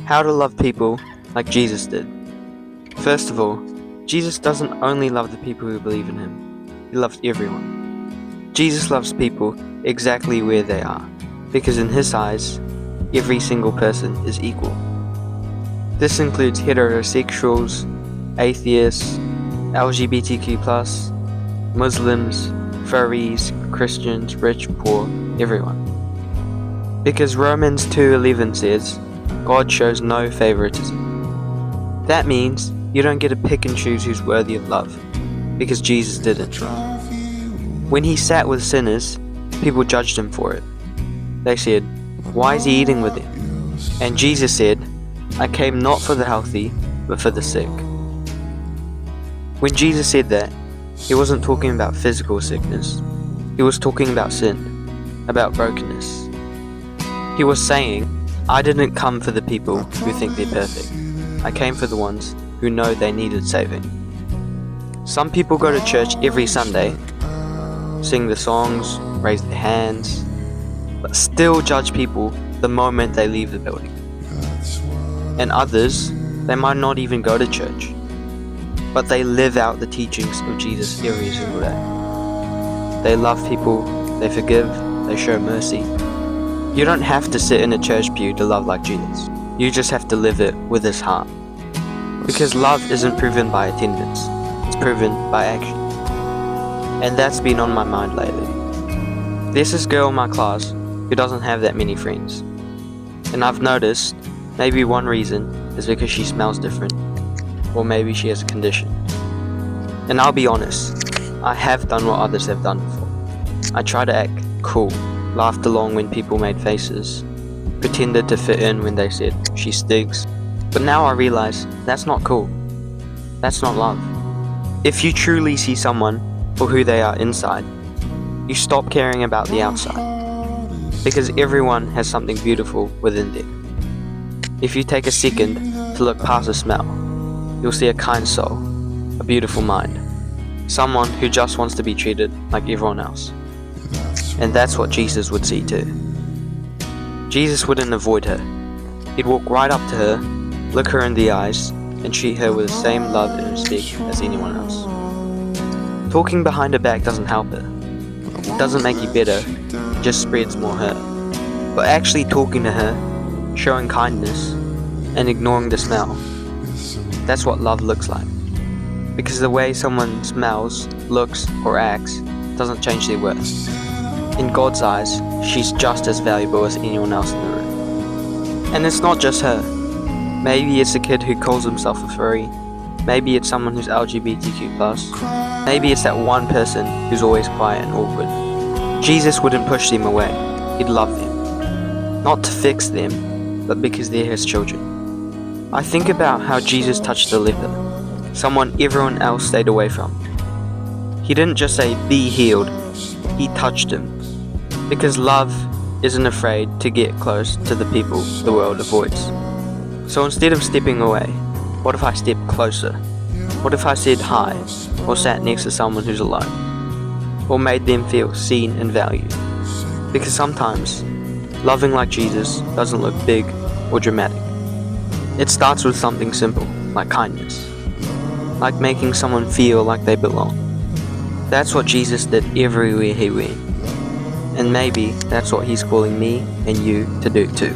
How to love people like Jesus did. First of all, Jesus doesn't only love the people who believe in him, he loves everyone. Jesus loves people exactly where they are, because in his eyes, every single person is equal. This includes heterosexuals, atheists, LGBTQ+, Muslims, furries, Christians, rich, poor, everyone. Because Romans 2:11 says, God shows no favoritism. That means you don't get to pick and choose who's worthy of love, because Jesus didn't. When he sat with sinners, people judged him for it. They said, "Why is he eating with them?" And Jesus said, "I came not for the healthy, but for the sick." When Jesus said that, he wasn't talking about physical sickness. He was talking about sin, about brokenness. He was saying, I didn't come for the people who think they're perfect. I came for the ones who know they needed saving. Some people go to church every Sunday, sing the songs, raise their hands, but still judge people the moment they leave the building. And others, they might not even go to church, but they live out the teachings of Jesus every single day. They love people, they forgive, they show mercy. You don't have to sit in a church pew to love like Jesus. You just have to live it with his heart. Because love isn't proven by attendance, it's proven by action. And that's been on my mind lately. There's this girl in my class who doesn't have that many friends. And I've noticed maybe one reason is because she smells different, or maybe she has a condition. And I'll be honest, I have done what others have done before. I try to act cool, laughed along when people made faces, pretended to fit in when they said, she stinks. But now I realize that's not cool. That's not love. If you truly see someone for who they are inside, you stop caring about the outside. Because everyone has something beautiful within them. If you take a second to look past the smell, you'll see a kind soul, a beautiful mind, someone who just wants to be treated like everyone else. And that's what Jesus would see too. Jesus wouldn't avoid her. He'd walk right up to her, look her in the eyes, and treat her with the same love and respect as anyone else. Talking behind her back doesn't help her. It doesn't make you better, it just spreads more hurt. But actually talking to her, showing kindness, and ignoring the smell, that's what love looks like. Because the way someone smells, looks, or acts doesn't change their worth. In God's eyes, she's just as valuable as anyone else in the room. And it's not just her. Maybe it's a kid who calls himself a furry. Maybe it's someone who's LGBTQ+. Maybe it's that one person who's always quiet and awkward. Jesus wouldn't push them away. He'd love them. Not to fix them, but because they're his children. I think about how Jesus touched the leper, someone everyone else stayed away from. He didn't just say, be healed. He touched him. Because love isn't afraid to get close to the people the world avoids. So instead of stepping away, what if I stepped closer? What if I said hi, or sat next to someone who's alone? Or made them feel seen and valued? Because sometimes, loving like Jesus doesn't look big or dramatic. It starts with something simple, like kindness. Like making someone feel like they belong. That's what Jesus did everywhere he went. And maybe that's what he's calling me and you to do too.